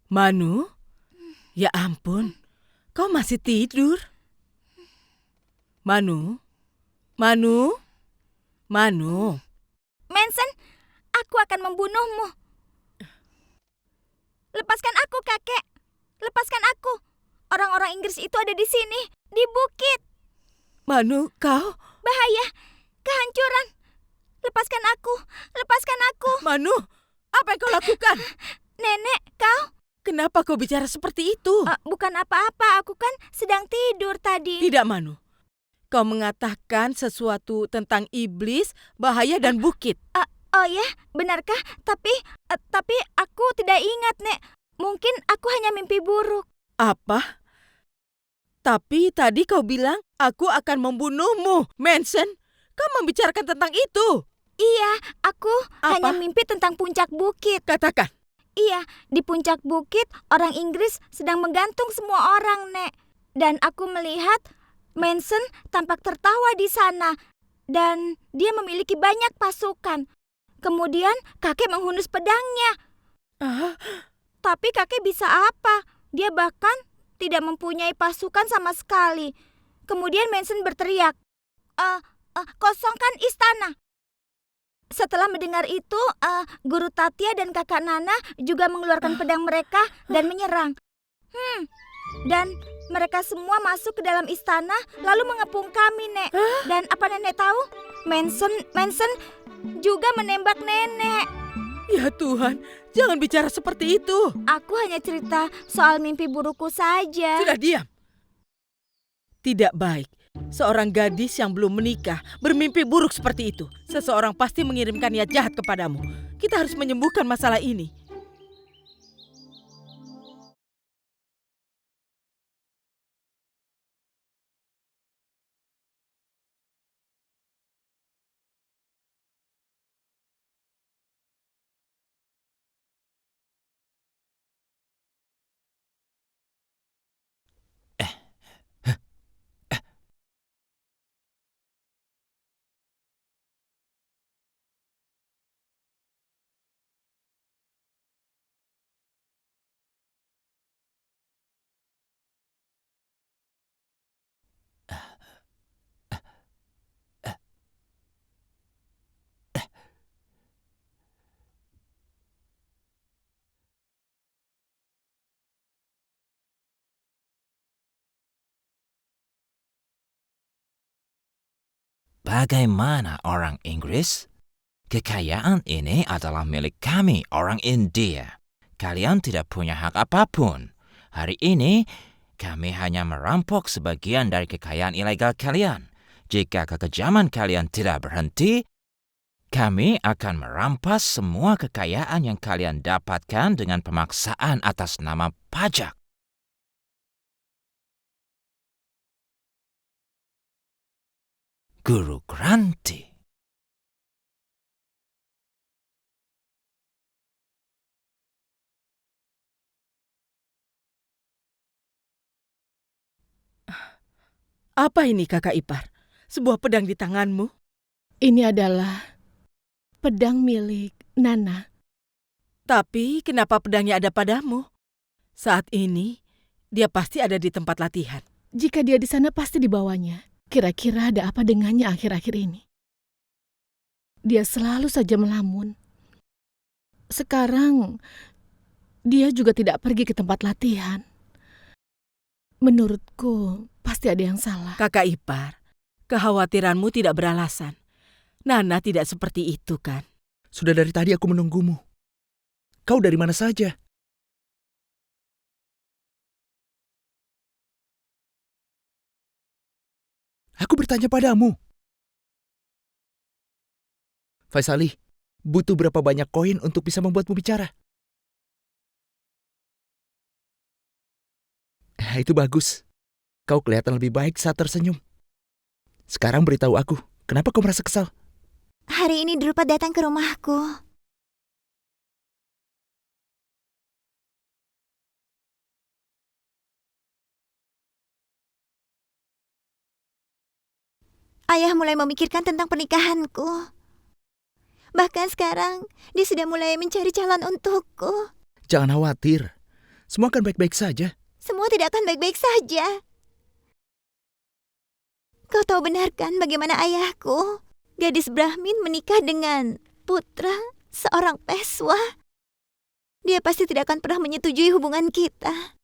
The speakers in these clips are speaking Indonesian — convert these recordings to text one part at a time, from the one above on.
Manu, ya ampun, kau masih tidur. Manu, Manu, Manu. Manson, aku akan membunuhmu. Lepaskan aku, kakek. Lepaskan aku. Orang-orang Inggris itu ada di sini, di bukit. Manu, kau? Bahaya, kehancuran. Lepaskan aku, lepaskan aku. Manu, apa yang kau lakukan? Nenek, kau? Kenapa kau bicara seperti itu? Bukan apa-apa, aku kan sedang tidur tadi. Tidak, Manu. Kau mengatakan sesuatu tentang iblis, bahaya, dan bukit. Oh ya, benarkah? Tapi aku tidak ingat, Nek. Mungkin aku hanya mimpi buruk. Apa? Tapi tadi kau bilang, aku akan membunuhmu, Manson. Kau membicarakan tentang itu. Iya, aku Apa? hanya mimpi tentang puncak bukit. Katakan. Iya, di puncak bukit orang Inggris sedang menggantung semua orang, Nek. Dan aku melihat Manson tampak tertawa di sana. Dan dia memiliki banyak pasukan. Kemudian kakek menghunus pedangnya. Tapi kakek bisa apa? Dia bahkan tidak mempunyai pasukan sama sekali. Kemudian Manson berteriak, kosongkan istana. Setelah mendengar itu, Guru Tatia dan kakak Nana juga mengeluarkan pedang mereka dan menyerang. Dan mereka semua masuk ke dalam istana lalu mengepung kami, Nek. Dan apa Nenek tahu? Manson juga menembak Nenek. Ya Tuhan, jangan bicara seperti itu. Aku hanya cerita soal mimpi burukku saja. Sudah diam. Tidak baik. Seorang gadis yang belum menikah bermimpi buruk seperti itu. Seseorang pasti mengirimkan niat jahat kepadamu. Kita harus menyembuhkan masalah ini. Bagaimana orang Inggris? Kekayaan ini adalah milik kami, orang India. Kalian tidak punya hak apapun. Hari ini, kami hanya merampok sebagian dari kekayaan ilegal kalian. Jika kekejaman kalian tidak berhenti, kami akan merampas semua kekayaan yang kalian dapatkan dengan pemaksaan atas nama pajak. Guru Granti. Apa ini kakak ipar? Sebuah pedang di tanganmu? Ini adalah pedang milik Nana. Tapi kenapa pedangnya ada padamu? Saat ini, dia pasti ada di tempat latihan. Jika dia di sana pasti dibawanya. Kira-kira ada apa dengannya akhir-akhir ini? Dia selalu saja melamun. Sekarang, dia juga tidak pergi ke tempat latihan. Menurutku, pasti ada yang salah. Kakak ipar, kekhawatiranmu tidak beralasan. Nana tidak seperti itu kan? Sudah dari tadi aku menunggumu. Kau dari mana saja? Aku bertanya padamu. Faisali, butuh berapa banyak koin untuk bisa membuatmu bicara? Itu bagus. Kau kelihatan lebih baik saat tersenyum. Sekarang beritahu aku, kenapa kau merasa kesal? Hari ini Drupa datang ke rumahku. Ayah mulai memikirkan tentang pernikahanku. Bahkan sekarang, dia sudah mulai mencari calon untukku. Jangan khawatir. Semua akan baik-baik saja. Semua tidak akan baik-baik saja. Kau tahu benar kan bagaimana ayahku, gadis Brahmin menikah dengan putra seorang Peswa? Dia pasti tidak akan pernah menyetujui hubungan kita.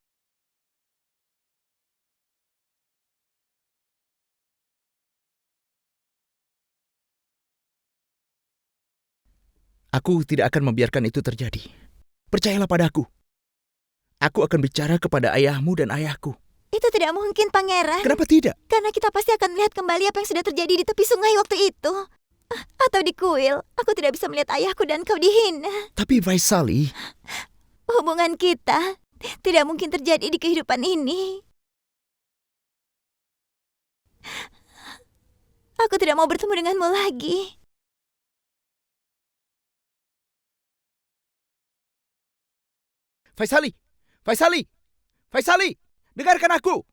Aku tidak akan membiarkan itu terjadi. Percayalah padaku. Aku akan bicara kepada ayahmu dan ayahku. Itu tidak mungkin, Pangeran. Kenapa tidak? Karena kita pasti akan melihat kembali apa yang sudah terjadi di tepi sungai waktu itu. Atau di kuil. Aku tidak bisa melihat ayahku dan kau dihina. Tapi Vaisali, Hubungan kita tidak mungkin terjadi di kehidupan ini. Aku tidak mau bertemu denganmu lagi. Vaisali, Vaisali, Vaisali, dengarkan aku.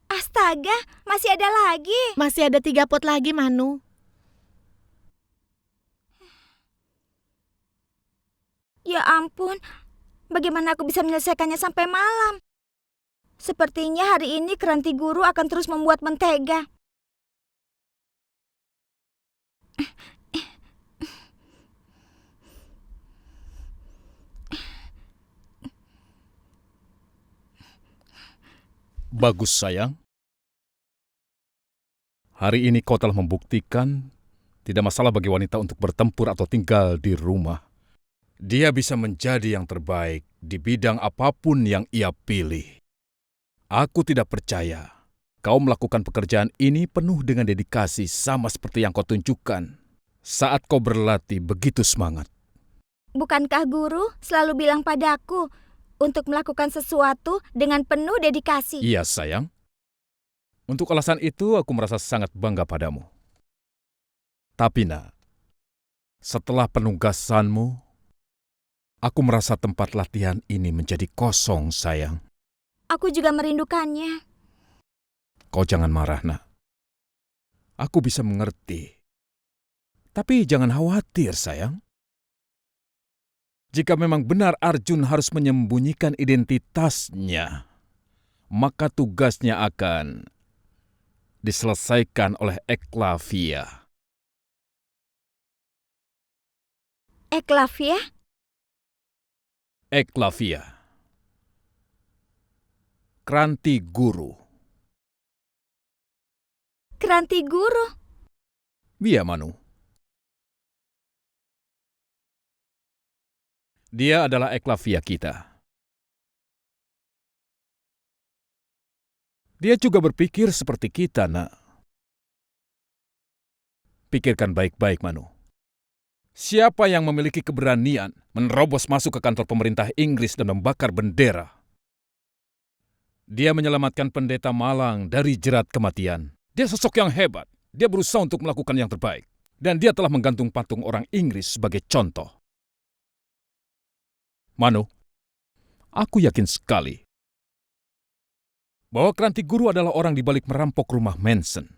Astaga, masih ada lagi. Masih ada 3 pot lagi, Manu. Ya ampun, bagaimana aku bisa menyelesaikannya sampai malam? Sepertinya hari ini keranti guru akan terus membuat mentega. Bagus, sayang. Hari ini kau telah membuktikan tidak masalah bagi wanita untuk bertempur atau tinggal di rumah. Dia bisa menjadi yang terbaik di bidang apapun yang ia pilih. Aku tidak percaya kau melakukan pekerjaan ini penuh dengan dedikasi sama seperti yang kau tunjukkan saat kau berlatih begitu semangat. Bukankah guru selalu bilang padaku untuk melakukan sesuatu dengan penuh dedikasi? Iya, sayang. Untuk alasan itu, aku merasa sangat bangga padamu. Tapi, nak, setelah penugasanmu, aku merasa tempat latihan ini menjadi kosong, sayang. Aku juga merindukannya. Kau jangan marah, nak. Aku bisa mengerti. Tapi jangan khawatir, sayang. Jika memang benar Arjun harus menyembunyikan identitasnya, maka tugasnya akan diselesaikan oleh Eklavia. Eklavia? Eklavia. Keranti guru. Keranti guru? Iya, Manu. Dia adalah Eklavia kita. Dia juga berpikir seperti kita, nak. Pikirkan baik-baik, Manu. Siapa yang memiliki keberanian menerobos masuk ke kantor pemerintah Inggris dan membakar bendera? Dia menyelamatkan pendeta Malang dari jerat kematian. Dia sosok yang hebat. Dia berusaha untuk melakukan yang terbaik. Dan dia telah menggantung patung orang Inggris sebagai contoh. Manu, aku yakin sekali bahwa Keranti Guru adalah orang di balik merampok rumah Manson.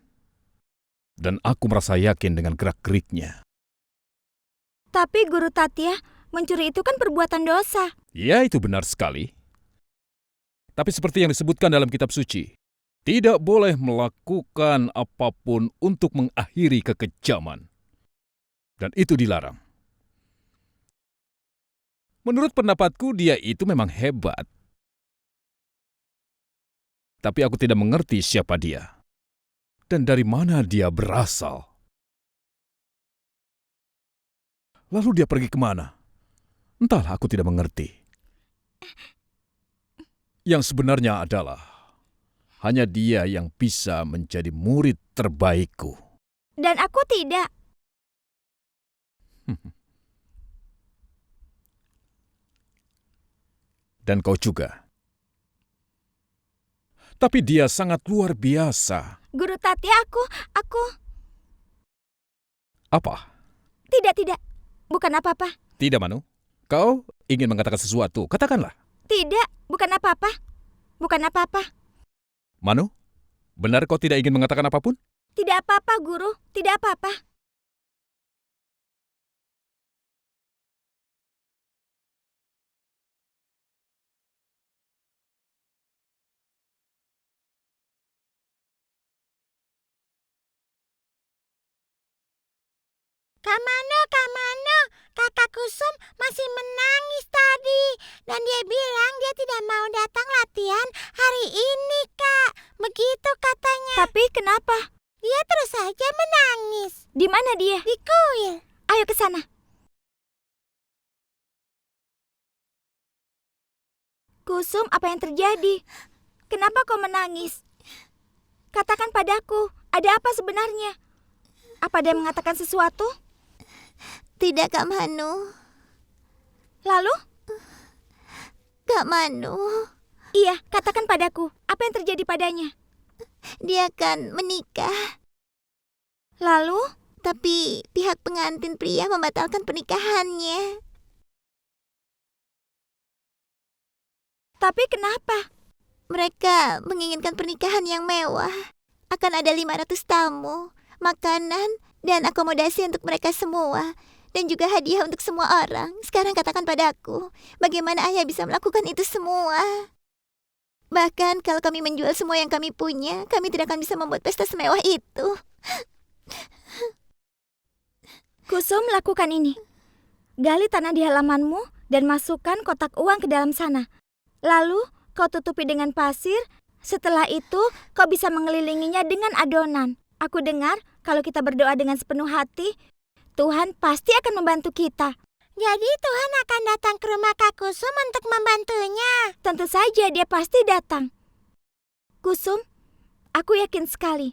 Dan aku merasa yakin dengan gerak-geriknya. Tapi Guru Tatya, mencuri itu kan perbuatan dosa. Ya, itu benar sekali. Tapi seperti yang disebutkan dalam kitab suci, tidak boleh melakukan apapun untuk mengakhiri kekejaman. Dan itu dilarang. Menurut pendapatku, dia itu memang hebat. Tapi aku tidak mengerti siapa dia. Dan dari mana dia berasal. Lalu dia pergi kemana? Entahlah, aku tidak mengerti. Yang sebenarnya adalah hanya dia yang bisa menjadi murid terbaikku. Dan aku tidak. Dan kau juga. Tapi dia sangat luar biasa. Guru Tati, aku... Apa? Tidak. Bukan apa-apa. Tidak, Manu. Kau ingin mengatakan sesuatu. Katakanlah. Tidak, bukan apa-apa. Bukan apa-apa. Manu, benar kau tidak ingin mengatakan apapun? Tidak apa-apa, Guru. Tidak apa-apa. Kak Mano, kakak Kusum masih menangis tadi. Dan dia bilang dia tidak mau datang latihan hari ini, Kak. Begitu katanya. Tapi kenapa? Dia terus saja menangis. Di mana dia? Di kuil. Ayo ke sana. Kusum, apa yang terjadi? Kenapa kau menangis? Katakan padaku, ada apa sebenarnya? Apa dia mengatakan sesuatu? Tidak, Kak Manu. Lalu? Kak Manu, Iya, katakan padaku, apa yang terjadi padanya? dia akan menikah. Lalu? Tapi pihak pengantin pria membatalkan pernikahannya. Tapi kenapa? Mereka menginginkan pernikahan yang mewah. Akan ada 500 tamu, makanan, dan akomodasi untuk mereka semua. Dan juga hadiah untuk semua orang. Sekarang katakan padaku, bagaimana ayah bisa melakukan itu semua? Bahkan kalau kami menjual semua yang kami punya, kami tidak akan bisa membuat pesta semewah itu. Kusum, lakukan ini. Gali tanah di halamanmu dan masukkan kotak uang ke dalam sana. Lalu kau tutupi dengan pasir. Setelah itu kau bisa mengelilinginya dengan adonan. Aku dengar kalau kita berdoa dengan sepenuh hati, Tuhan pasti akan membantu kita. Jadi Tuhan akan datang ke rumah Kak Kusum untuk membantunya. Tentu saja dia pasti datang. Kusum, aku yakin sekali.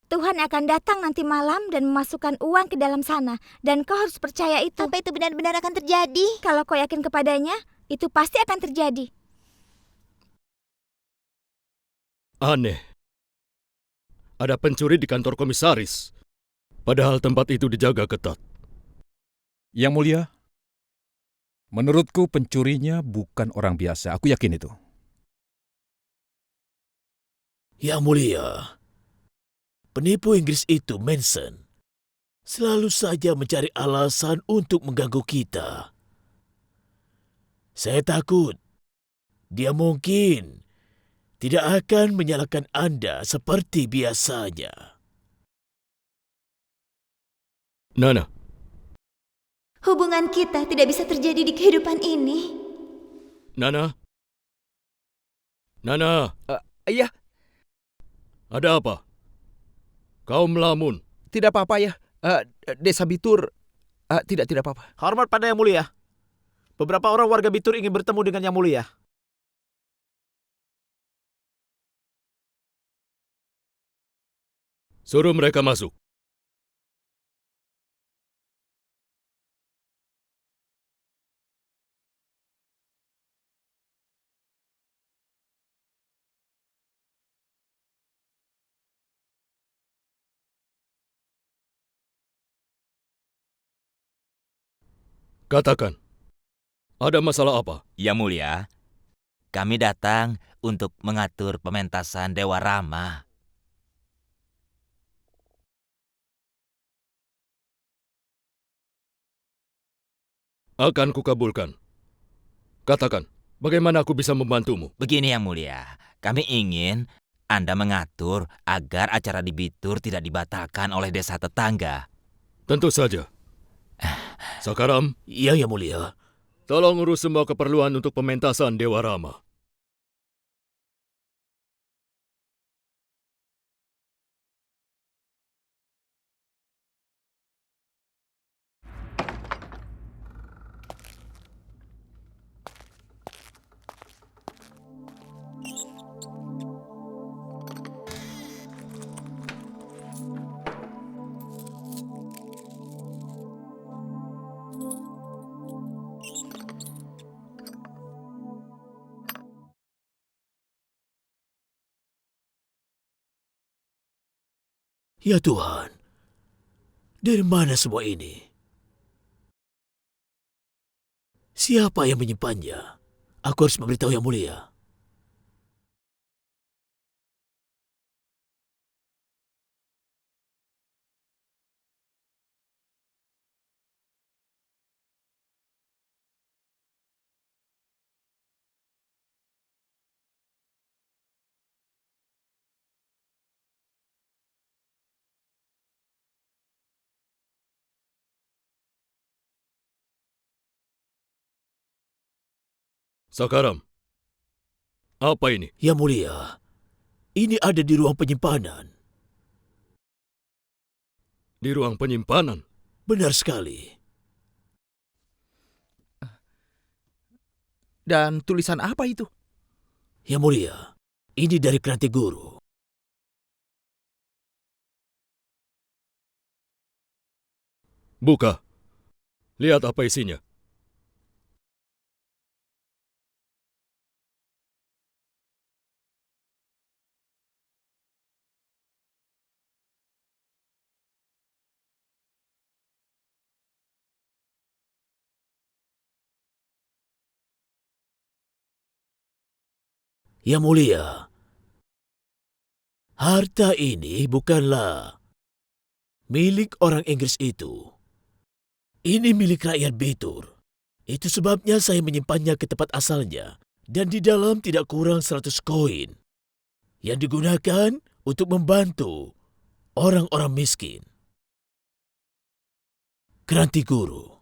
Tuhan akan datang nanti malam dan memasukkan uang ke dalam sana. Dan kau harus percaya itu. Apa itu benar-benar akan terjadi? Kalau kau yakin kepadanya, itu pasti akan terjadi. Aneh. Ada pencuri di kantor komisaris. Padahal tempat itu dijaga ketat. Yang mulia, menurutku pencurinya bukan orang biasa. Aku yakin itu. Yang mulia, penipu Inggris itu, Manson, selalu saja mencari alasan untuk mengganggu kita. Saya takut dia mungkin tidak akan menyalahkan Anda seperti biasanya. Nana, Hubungan kita tidak bisa terjadi di kehidupan ini. Nana. Iya, Ada apa? Kau melamun. tidak apa-apa ya. Desa Bitur, tidak apa-apa. Hormat pada Yang Mulia. Beberapa orang warga Bitur ingin bertemu dengan Yang Mulia. Suruh mereka masuk. Katakan, ada masalah apa? Yang Mulia, kami datang untuk mengatur pementasan Dewa Rama. Akan kukabulkan. Katakan, bagaimana aku bisa membantumu? Begini Yang Mulia, kami ingin Anda mengatur agar acara di Bitur tidak dibatalkan oleh desa tetangga. Tentu saja. Sakaram, Iya, Yang Mulia. tolong urus semua keperluan untuk pementasan Dewa Rama. Ya Tuhan, dari mana semua ini? Siapa yang menyimpannya? Aku harus memberitahu Yang Mulia. Sakaram, apa ini? Yang Mulia, ini ada di ruang penyimpanan. Di ruang penyimpanan? Benar sekali. Dan tulisan apa itu? Yang Mulia, ini dari Kranti Guru. Buka. Lihat apa isinya. Yang Mulia, harta ini bukanlah milik orang Inggris itu. Ini milik rakyat Bitur. Itu sebabnya saya menyimpannya ke tempat asalnya. Dan di dalam tidak kurang 100 koin yang digunakan untuk membantu orang-orang miskin. Kranti Guru.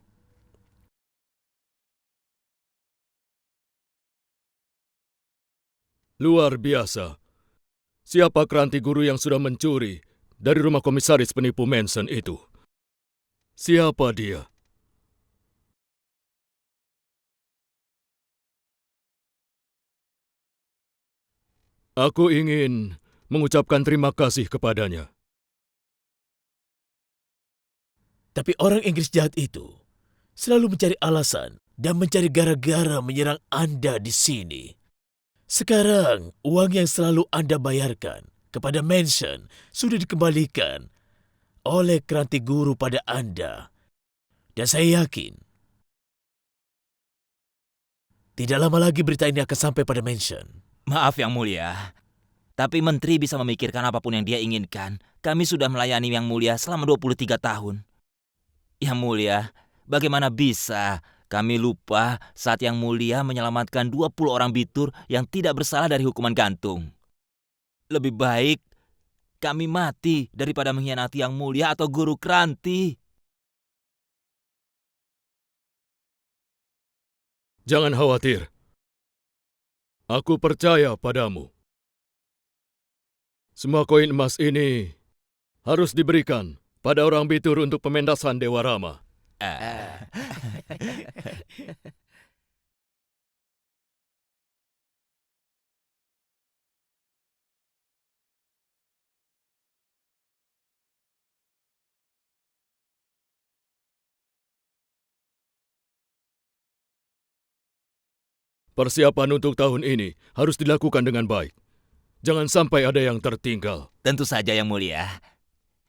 Luar biasa. Siapa Kranti Guru yang sudah mencuri dari rumah komisaris penipu Manson itu? Siapa dia? Aku ingin mengucapkan terima kasih kepadanya. Tapi orang Inggris jahat itu selalu mencari alasan dan mencari gara-gara menyerang Anda di sini. Sekarang, uang yang selalu Anda bayarkan kepada Manson sudah dikembalikan oleh Kranti Guru pada Anda. Dan saya yakin, tidak lama lagi berita ini akan sampai pada Manson. Maaf Yang Mulia, tapi menteri bisa memikirkan apapun yang dia inginkan. Kami sudah melayani Yang Mulia selama 23 tahun. Yang Mulia, bagaimana bisa kami lupa saat Yang Mulia menyelamatkan 20 orang Bitur yang tidak bersalah dari hukuman gantung? Lebih baik kami mati daripada mengkhianati Yang Mulia atau Guru Kranti. Jangan khawatir. Aku percaya padamu. Semua koin emas ini harus diberikan pada orang Bitur untuk pementasan Dewa Rama. Persiapan untuk tahun ini harus dilakukan dengan baik. Jangan sampai ada yang tertinggal. Tentu saja Yang Mulia.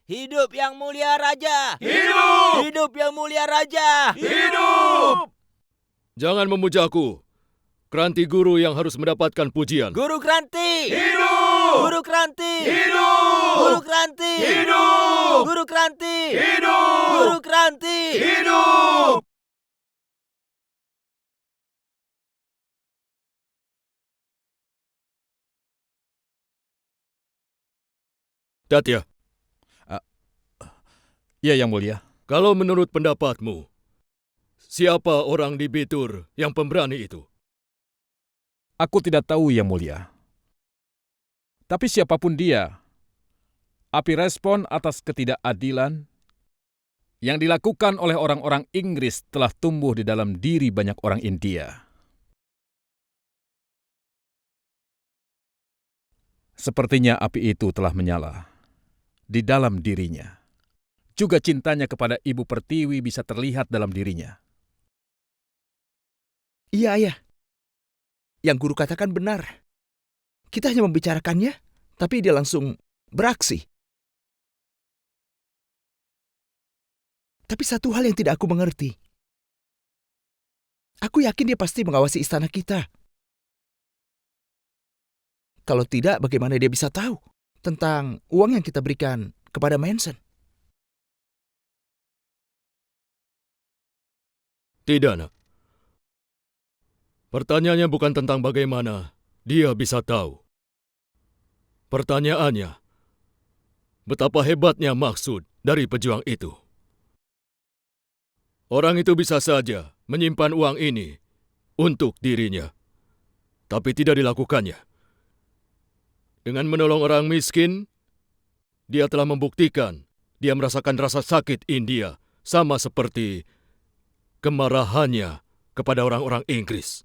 Hidup Yang Mulia Raja! Hidup! Hidup Yang Mulia Raja! Hidup! Jangan memujaku. Kranti Guru yang harus mendapatkan pujian. Guru Kranti! Hidup! Guru Kranti! Hidup! Guru Kranti! Hidup! Guru Kranti! Hidup! Guru Kranti! Hidup! Datya, Ya, Yang Mulia. kalau menurut pendapatmu, siapa orang di Bitur yang pemberani itu? Aku tidak tahu, Yang Mulia. Tapi siapapun dia, api respon atas ketidakadilan yang dilakukan oleh orang-orang Inggris telah tumbuh di dalam diri banyak orang India. Sepertinya api itu telah menyala di dalam dirinya. Juga cintanya kepada Ibu Pertiwi bisa terlihat dalam dirinya. Iya, Ayah. Yang guru katakan benar. Kita hanya membicarakannya, tapi dia langsung beraksi. Tapi satu hal yang tidak aku mengerti. Aku yakin dia pasti mengawasi istana kita. Kalau tidak, bagaimana dia bisa tahu tentang uang yang kita berikan kepada Manson? Tidak, nak. Pertanyaannya bukan tentang bagaimana dia bisa tahu. Pertanyaannya, betapa hebatnya maksud dari pejuang itu. Orang itu bisa saja menyimpan uang ini untuk dirinya, tapi tidak dilakukannya. Dengan menolong orang miskin, dia telah membuktikan dia merasakan rasa sakit India, sama seperti kemarahannya kepada orang-orang Inggris.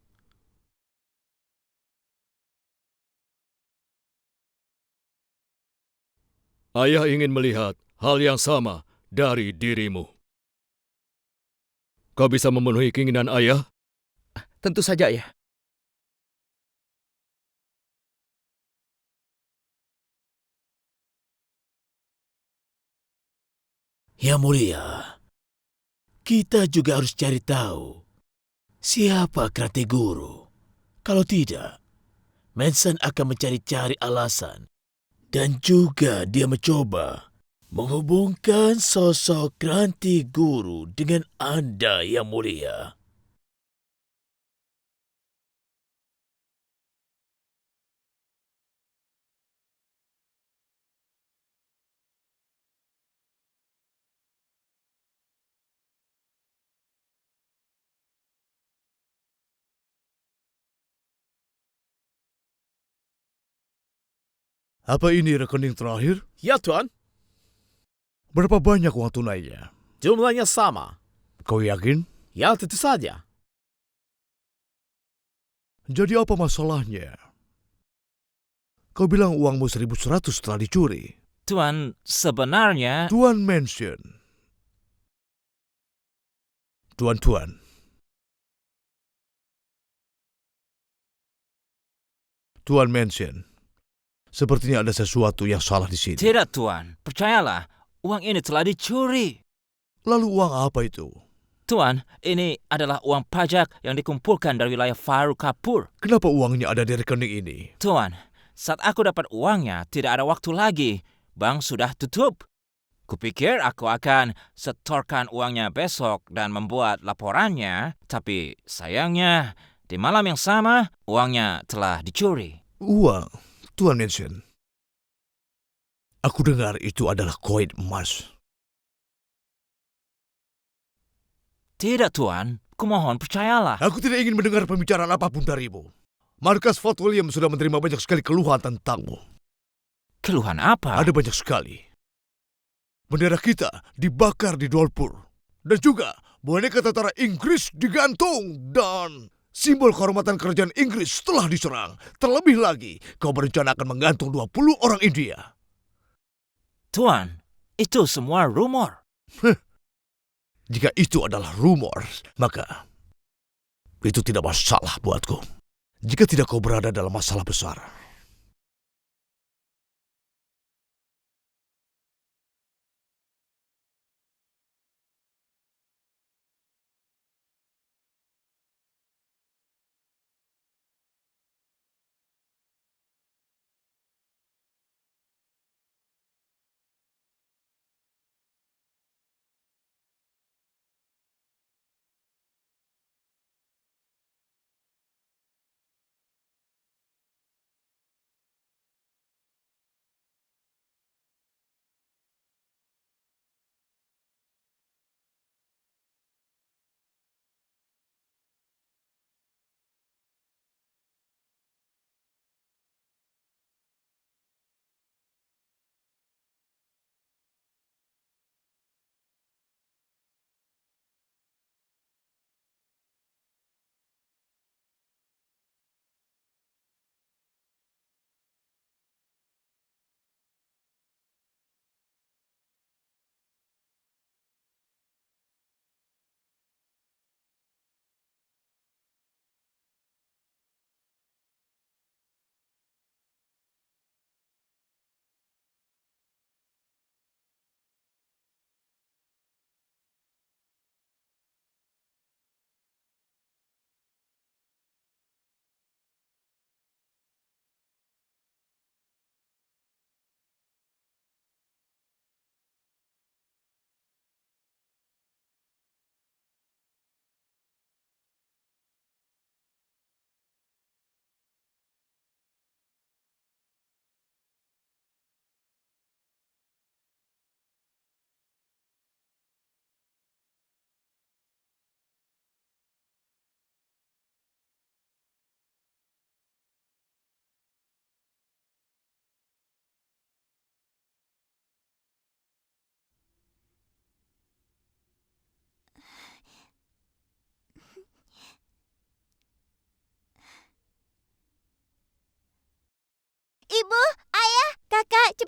Ayah ingin melihat hal yang sama dari dirimu. Kau bisa memenuhi keinginan ayah? Tentu saja, ya. Yang mulia, kita juga harus cari tahu siapa Krati Guru. Kalau tidak, Manson akan mencari-cari alasan dan juga dia mencoba menghubungkan sosok Kranti Guru dengan Anda, Yang Mulia. Apa ini rekening terakhir? Ya, Tuan. Berapa banyak uang tunainya? Jumlahnya sama. Kau yakin? Ya, tentu saja. Jadi apa masalahnya? Kau bilang uangmu 1.100 telah dicuri. Tuan, sebenarnya... Tuan Manson. Tuan. Tuan Manson. Sepertinya ada sesuatu yang salah di sini. Tidak, Tuan. Percayalah, uang ini telah dicuri. Lalu uang apa itu? Tuan, ini adalah uang pajak yang dikumpulkan dari wilayah Faruk Kapur. Kenapa uangnya ada di rekening ini? Tuan, saat aku dapat uangnya, tidak ada waktu lagi. Bank sudah tutup. Kupikir aku akan setorkan uangnya besok dan membuat laporannya, tapi sayangnya, di malam yang sama, uangnya telah dicuri. Uang? Tuan Manson. Aku dengar itu adalah koin emas. Tidak, Tuan. Kumohon percayalah. Aku tidak ingin mendengar pembicaraan apapun darimu. Markas Fort William sudah menerima banyak sekali keluhan tentangmu. Keluhan apa? Ada banyak sekali. Bendera kita dibakar di Dolpur. Dan juga boneka tentara Inggris digantung. Dan simbol kehormatan kerajaan Inggris telah diserang. Terlebih lagi, kau berencana akan menggantung 20 orang India. Tuan, itu semua rumor. Jika itu adalah rumor, maka itu tidak masalah buatku. Jika tidak kau berada dalam masalah besar.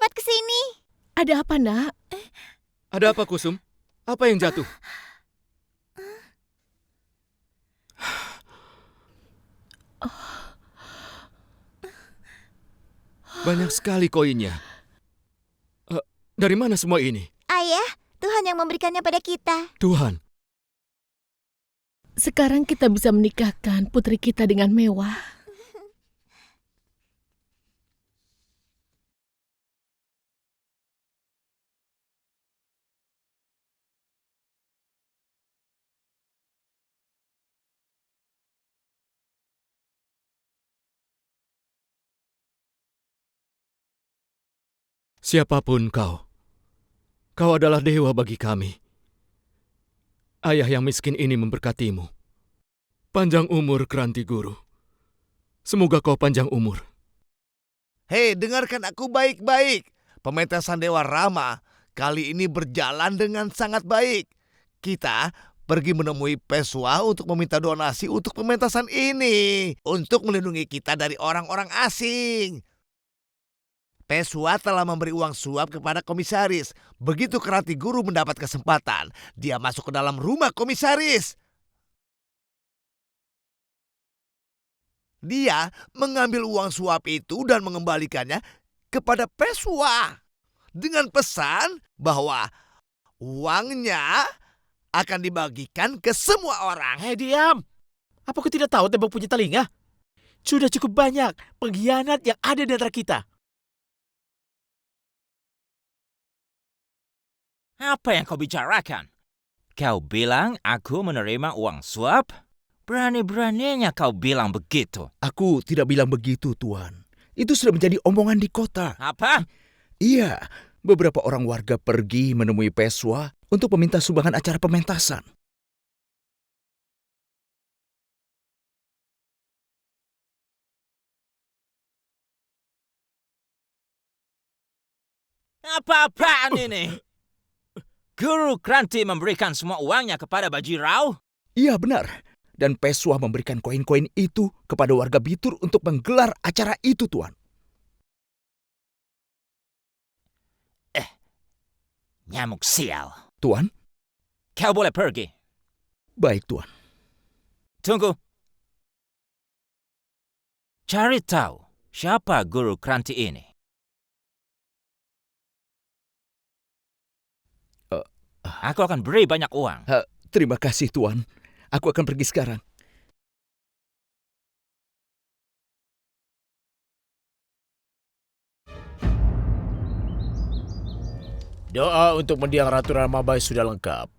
cepat ke sini. Ada apa, Nak? Ada apa, Kusum? Apa yang jatuh? Banyak sekali koinnya. Dari mana semua ini? Ayah, Tuhan yang memberikannya pada kita. Tuhan, Sekarang kita bisa menikahkan putri kita dengan mewah. siapapun kau adalah dewa bagi kami. Ayah yang miskin ini memberkatimu. Panjang umur, Kranti Guru. Semoga kau panjang umur. Hei, dengarkan aku baik-baik. Pementasan Dewa Rama kali ini berjalan dengan sangat baik. Kita pergi menemui Peswa untuk meminta donasi untuk pementasan ini. Untuk melindungi kita dari orang-orang asing. Peswa telah memberi uang suap kepada komisaris. Begitu Kranti Guru mendapat kesempatan, dia masuk ke dalam rumah komisaris. Dia mengambil uang suap itu dan mengembalikannya kepada Peswa dengan pesan bahwa uangnya akan dibagikan ke semua orang. Hei, diam! Apa kau tidak tahu tembok punya telinga? Sudah cukup banyak pengkhianat yang ada di antara kita. Apa yang kau bicarakan? Kau bilang aku menerima uang suap? Berani-beraninya kau bilang begitu. Aku tidak bilang begitu, Tuan. Itu sudah menjadi omongan di kota. Apa? Iya, beberapa orang warga pergi menemui Peswa untuk meminta sumbangan acara pementasan. Apa-apaan ini? Guru Kranti memberikan semua uangnya kepada Bajirao? Iya, benar. Dan Peswa memberikan koin-koin itu kepada warga Bitur untuk menggelar acara itu, Tuan. Nyamuk sial. Tuan? Kau boleh pergi. Baik, Tuan. Tunggu. Cari tahu siapa Guru Kranti ini. Aku akan beri banyak uang. Terima kasih, Tuan. Aku akan pergi sekarang. Doa untuk mendiang Ratu Ramabai sudah lengkap.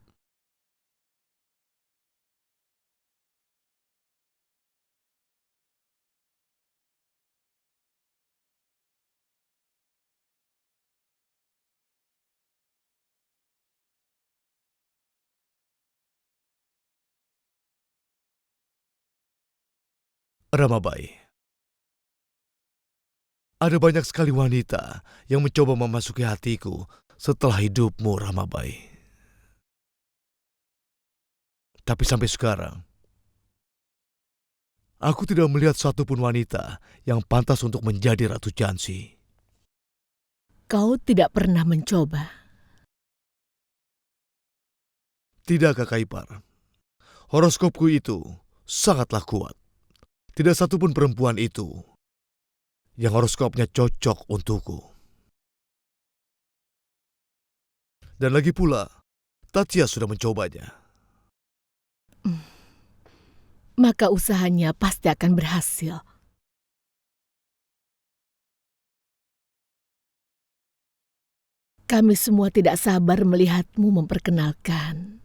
Ramabai, ada banyak sekali wanita yang mencoba memasuki hatiku setelah hidupmu, Ramabai. Tapi sampai sekarang, aku tidak melihat satupun wanita yang pantas untuk menjadi Ratu Jansi. Kau tidak pernah mencoba. Tidak, Kakak Ipar. Horoskopku itu sangatlah kuat. Tidak satupun perempuan itu yang horoskopnya cocok untukku. Dan lagi pula, Tatya sudah mencobanya. Maka usahanya pasti akan berhasil. Kami semua tidak sabar melihatmu memperkenalkan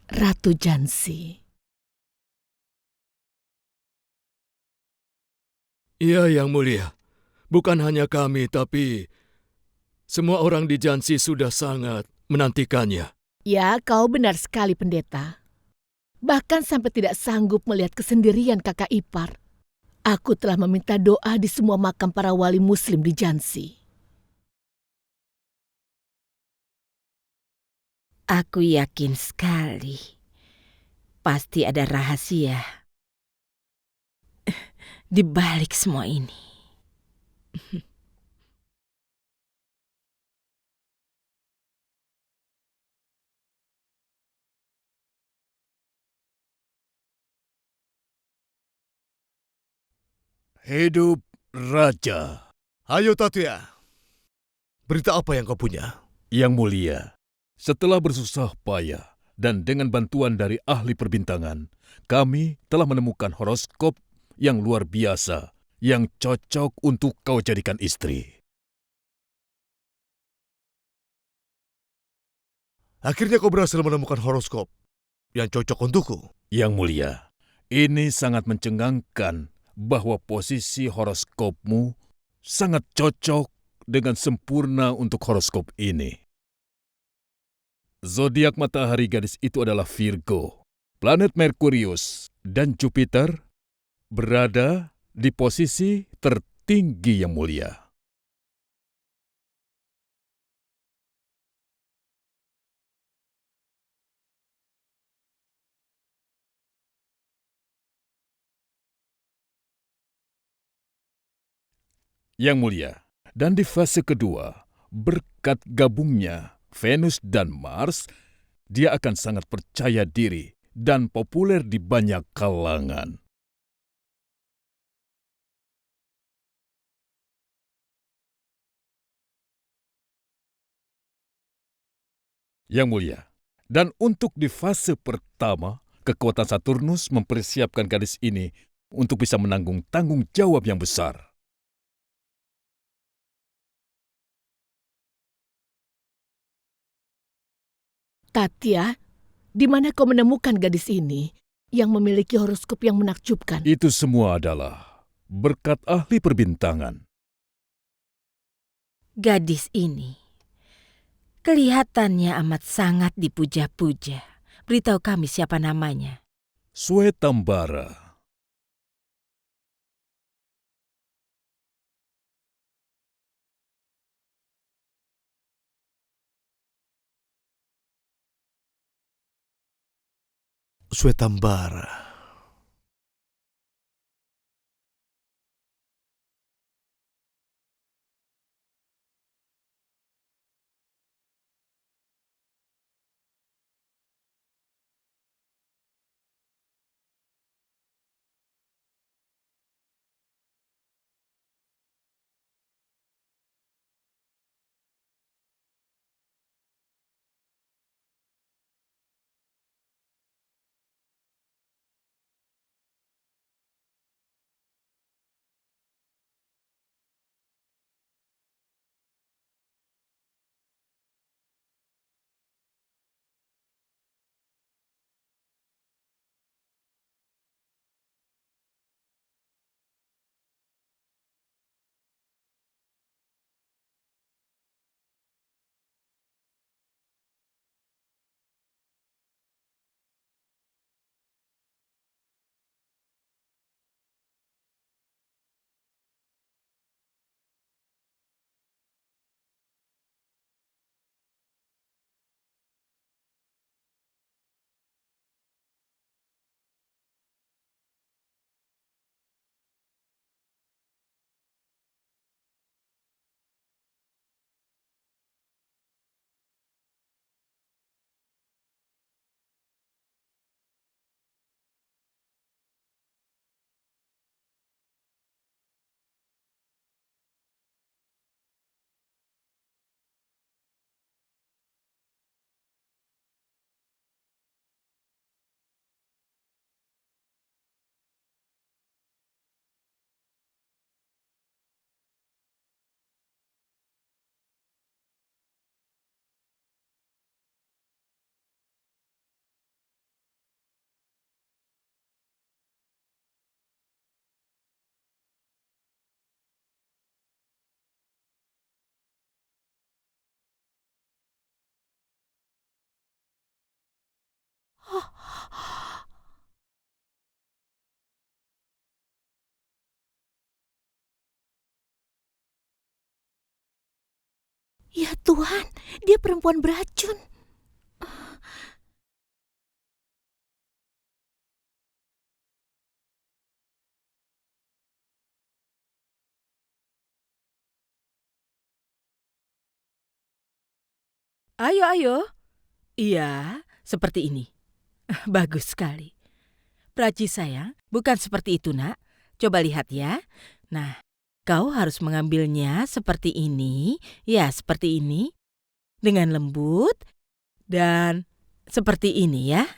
Ratu Jansi. Iya, Yang Mulia. Bukan hanya kami, tapi semua orang di Jansi sudah sangat menantikannya. Ya, kau benar sekali, Pendeta. Bahkan sampai tidak sanggup melihat kesendirian kakak ipar. Aku telah meminta doa di semua makam para wali muslim di Jansi. Aku yakin sekali. Pasti ada rahasia di balik semua ini. Hidup Raja. Ayo Tatya, berita apa yang kau punya? Yang mulia, setelah bersusah payah dan dengan bantuan dari ahli perbintangan, kami telah menemukan horoskop yang luar biasa yang cocok untuk kau jadikan istri. Akhirnya kau berhasil menemukan horoskop yang cocok untukku. Yang mulia, ini sangat mencengangkan bahwa posisi horoskopmu sangat cocok dengan sempurna untuk horoskop ini. Zodiak matahari gadis itu adalah Virgo. Planet Merkurius dan Jupiter berada di posisi tertinggi yang mulia. Yang mulia, dan di fase kedua, berkat gabungnya Venus dan Mars, dia akan sangat percaya diri dan populer di banyak kalangan. Yang mulia, dan untuk di fase pertama, kekuatan Saturnus mempersiapkan gadis ini untuk bisa menanggung tanggung jawab yang besar. Tatya, di mana kau menemukan gadis ini yang memiliki horoskop yang menakjubkan? Itu semua adalah berkat ahli perbintangan. Gadis ini kelihatannya amat sangat dipuja-puja. Beritahu kami siapa namanya. Swetambara. Swetambara. Ya Tuhan, dia perempuan beracun. Ayo, ayo. Iya, seperti ini. Bagus sekali. Praji sayang, bukan seperti itu nak. Coba lihat ya. Nah, kau harus mengambilnya seperti ini, ya seperti ini, dengan lembut, dan seperti ini ya.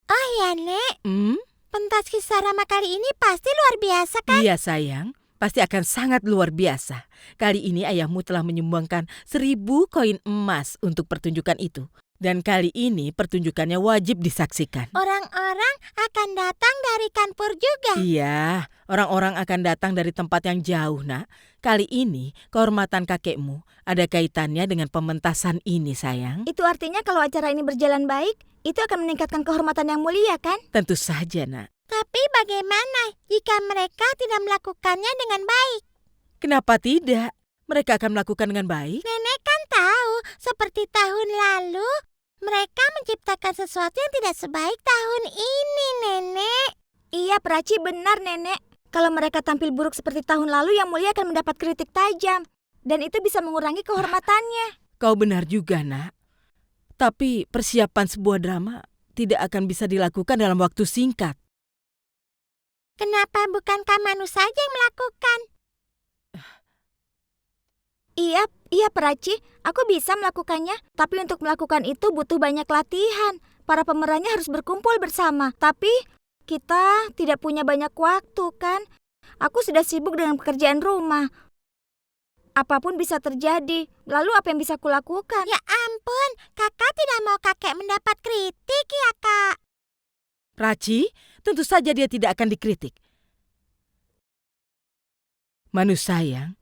Oh ya, Nek. Hmm? Pentas kisah Rama kali ini pasti luar biasa kan? Iya sayang, pasti akan sangat luar biasa. Kali ini ayahmu telah menyumbangkan 1.000 koin emas untuk pertunjukan itu. Dan kali ini pertunjukannya wajib disaksikan. Orang-orang akan datang dari Kanpur juga. Iya, orang-orang akan datang dari tempat yang jauh, Nak. Kali ini kehormatan kakekmu ada kaitannya dengan pementasan ini, sayang. Itu artinya kalau acara ini berjalan baik, itu akan meningkatkan kehormatan yang mulia kan? Tentu saja, Nak. Tapi bagaimana jika mereka tidak melakukannya dengan baik? Kenapa tidak? Mereka akan melakukan dengan baik. Nenek kan tahu, seperti tahun lalu, mereka menciptakan sesuatu yang tidak sebaik tahun ini, Nenek. Iya, Praci benar, Nenek. Kalau mereka tampil buruk seperti tahun lalu, yang mulia akan mendapat kritik tajam. Dan itu bisa mengurangi kehormatannya. Kau benar juga, Nak. Tapi persiapan sebuah drama tidak akan bisa dilakukan dalam waktu singkat. Kenapa bukankah Manu saja yang melakukan? Iya, Praci. Aku bisa melakukannya. Tapi untuk melakukan itu butuh banyak latihan. Para pemerannya harus berkumpul bersama. Tapi kita tidak punya banyak waktu, kan? Aku sudah sibuk dengan pekerjaan rumah. Apapun bisa terjadi. Lalu apa yang bisa kulakukan? Ya ampun, kakak tidak mau kakek mendapat kritik ya, Kak. Raci, tentu saja dia tidak akan dikritik. Manu sayang,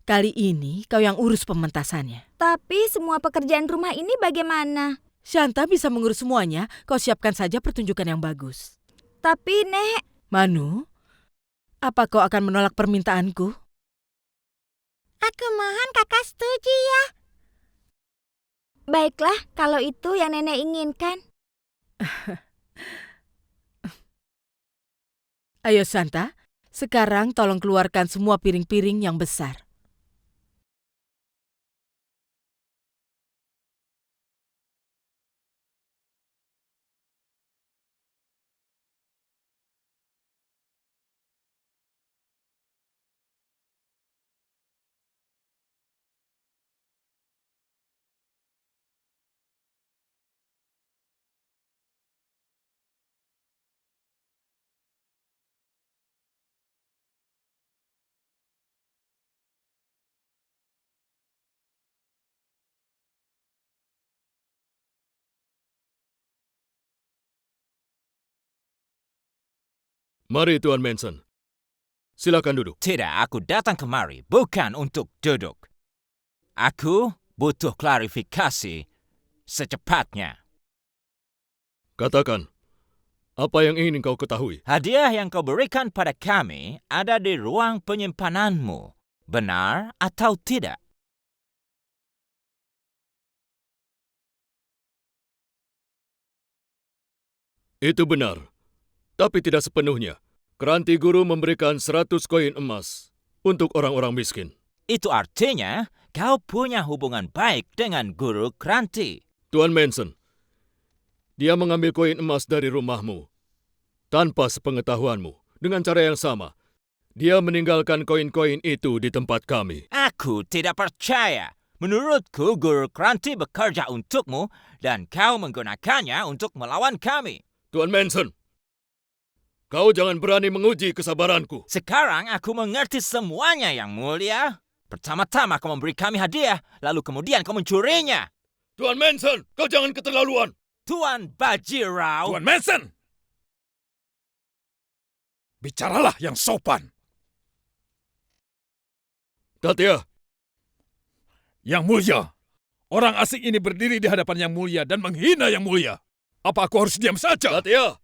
kali ini kau yang urus pementasannya. Tapi semua pekerjaan rumah ini bagaimana? Shanta bisa mengurus semuanya, kau siapkan saja pertunjukan yang bagus. Tapi, Nek... Manu, apa kau akan menolak permintaanku? Aku mohon kakak setuju ya. Baiklah, kalau itu yang Nenek inginkan. Ayo Shanta, sekarang tolong keluarkan semua piring-piring yang besar. Mari Tuan Manson. Silakan duduk. Tidak, aku datang kemari bukan untuk duduk. Aku butuh klarifikasi secepatnya. Katakan, apa yang ingin kau ketahui? Hadiah yang kau berikan pada kami ada di ruang penyimpananmu. Benar atau tidak? Itu benar, tapi tidak sepenuhnya. Keranti guru memberikan 100 koin emas untuk orang-orang miskin. Itu artinya kau punya hubungan baik dengan guru Keranti. Tuan Manson, dia mengambil koin emas dari rumahmu tanpa sepengetahuanmu. Dengan cara yang sama, dia meninggalkan koin-koin itu di tempat kami. Aku tidak percaya. Menurutku guru Keranti bekerja untukmu dan kau menggunakannya untuk melawan kami. Tuan Manson, kau jangan berani menguji kesabaranku. Sekarang aku mengerti semuanya, Yang Mulia. Pertama-tama kau memberi kami hadiah, lalu kemudian kau mencurinya. Tuan Manson, kau jangan keterlaluan. Tuan Bajirao. Tuan Manson! Bicaralah yang sopan. Tatya, Yang Mulia, orang asing ini berdiri di hadapan Yang Mulia dan menghina Yang Mulia. Apa aku harus diam saja? Tatya.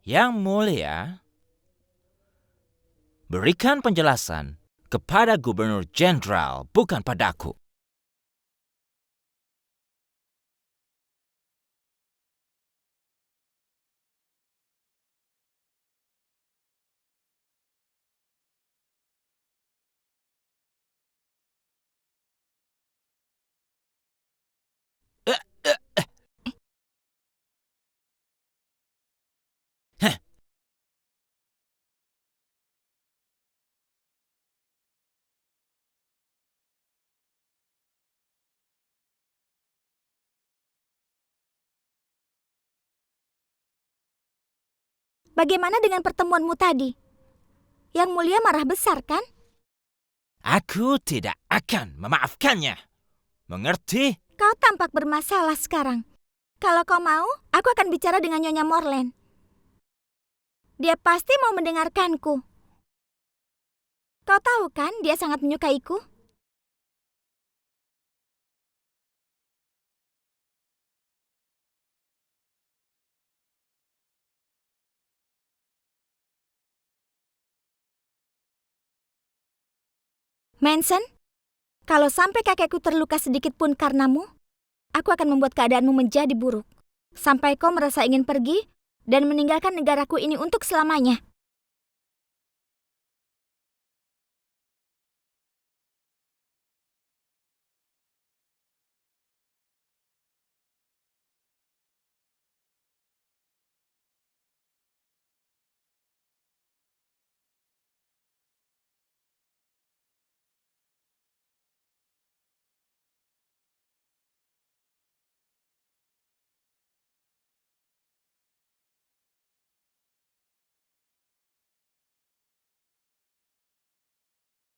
Yang Mulia, berikan penjelasan kepada Gubernur Jenderal, bukan padaku. bagaimana dengan pertemuanmu tadi? Yang Mulia marah besar, kan? Aku tidak akan memaafkannya. Mengerti? Kau tampak bermasalah sekarang. Kalau kau mau, aku akan bicara dengan Nyonya Morland. Dia pasti mau mendengarkanku. Kau tahu kan, dia sangat menyukaiku. Manson, kalau sampai kakekku terluka sedikit pun karenamu, aku akan membuat keadaanmu menjadi buruk. Sampai kau merasa ingin pergi dan meninggalkan negaraku ini untuk selamanya.